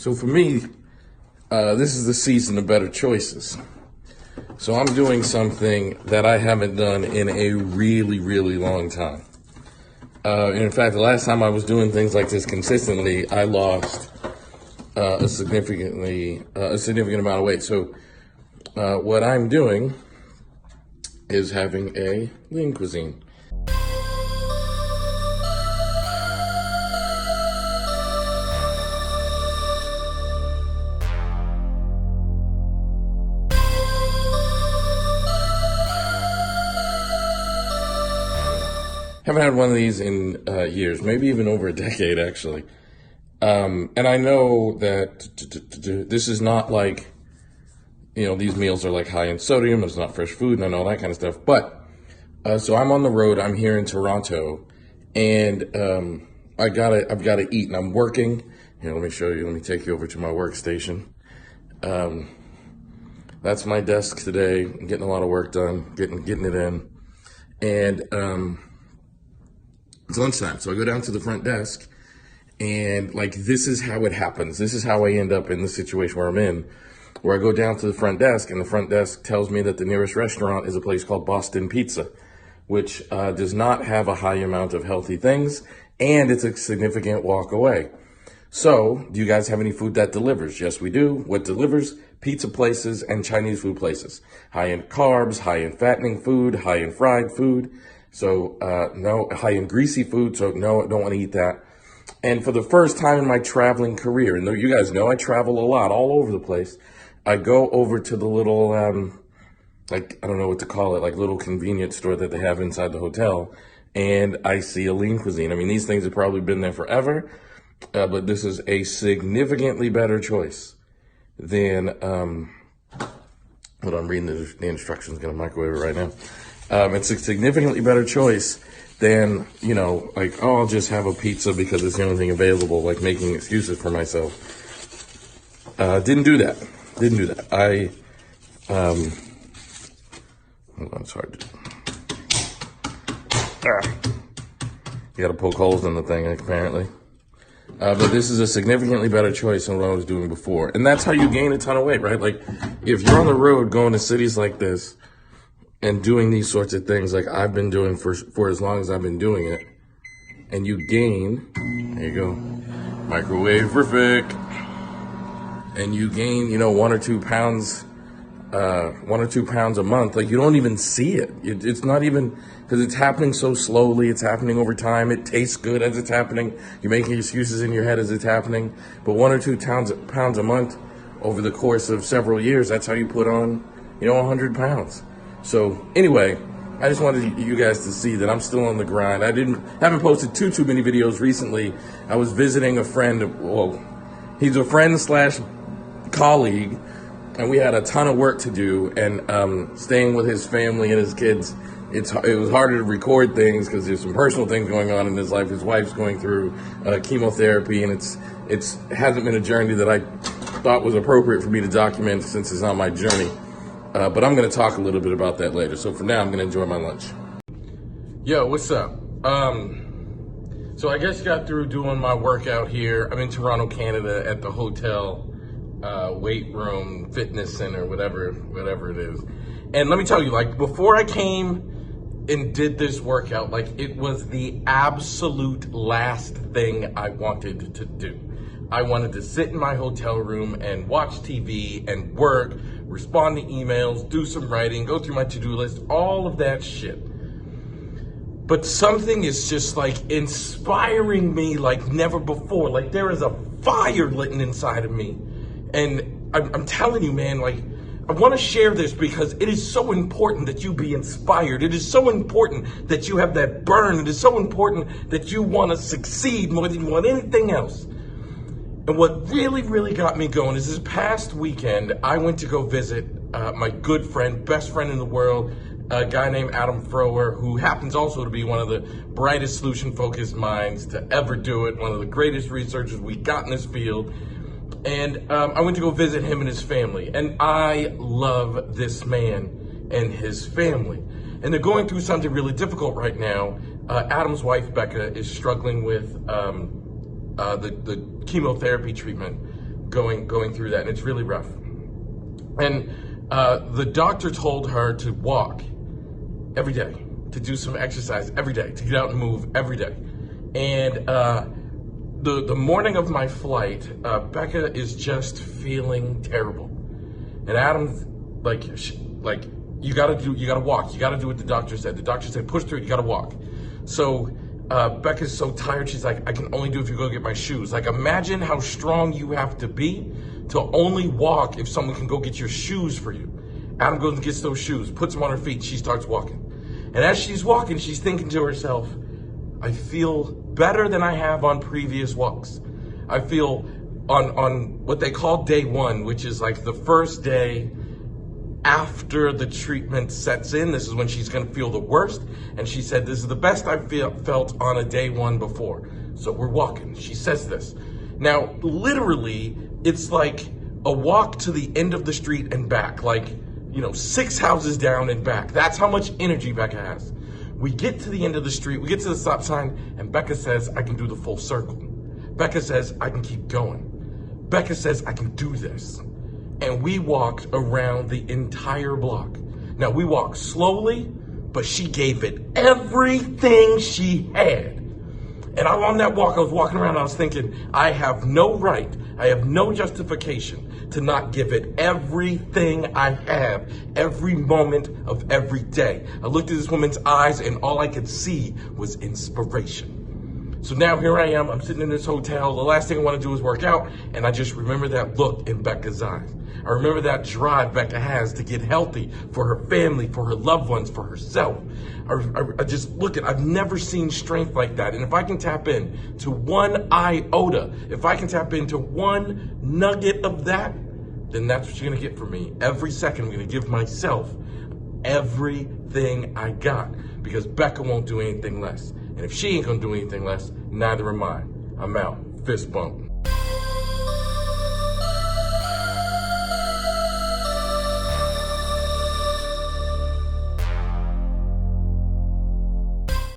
So for me, this is the season of better choices. So I'm doing something that I haven't done in a really, really long time. In fact, the last time I was doing things like this consistently, I lost a significant amount of weight. So what I'm doing is having a lean cuisine. Haven't had one of these in years, maybe even over a decade, actually. And I know that this is not like, these meals are like high in sodium, it's not fresh food and all that kind of stuff. But, so I'm on the road, I'm here in Toronto, and I've gotta eat, and I'm working. Here, let me show you, let me take you over to my workstation. That's my desk today. I'm getting a lot of work done, getting it in. And, it's lunchtime, so I go down to the front desk, and this is how it happens. This is how I end up in the situation where I'm in, where I go down to the front desk, and the front desk tells me that the nearest restaurant is a place called Boston Pizza, which does not have a high amount of healthy things, and it's a significant walk away. So, do you guys have any food that delivers? Yes, we do. What delivers? Pizza places and Chinese food places. High in carbs, high in fattening food, high in fried food. So, no, high in greasy food, so no, I don't want to eat that. And for the first time in my traveling career, and you guys know I travel a lot, all over the place, I go over to the little, I don't know what to call it, little convenience store that they have inside the hotel, and I see a lean cuisine. I mean, these things have probably been there forever, but this is a significantly better choice than, hold on, I'm reading the instructions, gonna microwave it right now. It's a significantly better choice than, I'll just have a pizza because it's the only thing available, making excuses for myself. Didn't do that. Hold on, it's hard to, you gotta poke holes in the thing, apparently. But this is a significantly better choice than what I was doing before. And that's how you gain a ton of weight, right? If you're on the road going to cities like this, and doing these sorts of things like I've been doing for as long as I've been doing it, and you gain, there you go, microwave-rific, and you gain, 1 or 2 pounds, 1 or 2 pounds a month, you don't even see it. It's not even, because it's happening so slowly, it's happening over time, it tastes good as it's happening, you're making excuses in your head as it's happening, but 1 or 2 pounds a month over the course of several years, that's how you put on, 100 pounds. So anyway, I just wanted you guys to see that I'm still on the grind. I haven't posted too many videos recently. I was visiting a friend. Well, he's a friend / colleague, and we had a ton of work to do. And staying with his family and his kids, it was harder to record things because there's some personal things going on in his life. His wife's going through chemotherapy, and it hasn't been a journey that I thought was appropriate for me to document since it's not my journey. But I'm going to talk a little bit about that later. So for now, I'm going to enjoy my lunch. Yo, what's up? So I just got through doing my workout here. I'm in Toronto, Canada at the hotel, weight room, fitness center, whatever it is. And let me tell you, before I came and did this workout, it was the absolute last thing I wanted to do. I wanted to sit in my hotel room and watch TV and work, respond to emails, do some writing, go through my to-do list, all of that shit. But something is just inspiring me like never before. There is a fire lit inside of me. And I'm telling you, man, I want to share this because it is so important that you be inspired. It is so important that you have that burn. It is so important that you want to succeed more than you want anything else. And what really, really got me going is this past weekend, I went to go visit my good friend, best friend in the world, a guy named Adam Frower, who happens also to be one of the brightest solution-focused minds to ever do it, one of the greatest researchers we got in this field. And I went to go visit him and his family. And I love this man and his family. And they're going through something really difficult right now. Adam's wife, Becca, is struggling with the chemotherapy treatment. going through that, and it's really rough. And the doctor told her to walk every day, to do some exercise every day, to get out and move every day. And the morning of my flight, Becca is just feeling terrible. And Adam's like, you gotta walk. You gotta do what the doctor said. The doctor said, push through it, you gotta walk. So Becca's so tired, she's like, I can only do it if you go get my shoes. Like, imagine how strong you have to be to only walk if someone can go get your shoes for you. Adam goes and gets those shoes, puts them on her feet, she starts walking. And as she's walking, she's thinking to herself, I feel better than I have on previous walks. I feel on what they call day one, which is like the first day after the treatment sets in. This is when she's gonna feel the worst. And she said, this is the best I've felt on a day one before. So we're walking, she says this. Now, literally, it's like a walk to the end of the street and back, like, 6 houses down and back. That's how much energy Becca has. We get to the end of the street, we get to the stop sign, and Becca says, I can do the full circle. Becca says, I can keep going. Becca says, I can do this. And we walked around the entire block. Now, we walked slowly, but she gave it everything she had. And on that walk, I was walking around, I was thinking, I have no right, I have no justification to not give it everything I have, every moment of every day. I looked at this woman's eyes, and all I could see was inspiration. So now here I am, I'm sitting in this hotel. The last thing I want to do is work out, and I just remember that look in Becca's eyes. I remember that drive Becca has to get healthy for her family, for her loved ones, for herself. I just look I've never seen strength like that. And if I can tap in to one iota, if I can tap into one nugget of that, then that's what you're gonna get from me. Every second, I'm gonna give myself everything I got, because Becca won't do anything less. And if she ain't gonna do anything less, neither am I. I'm out. Fist bump.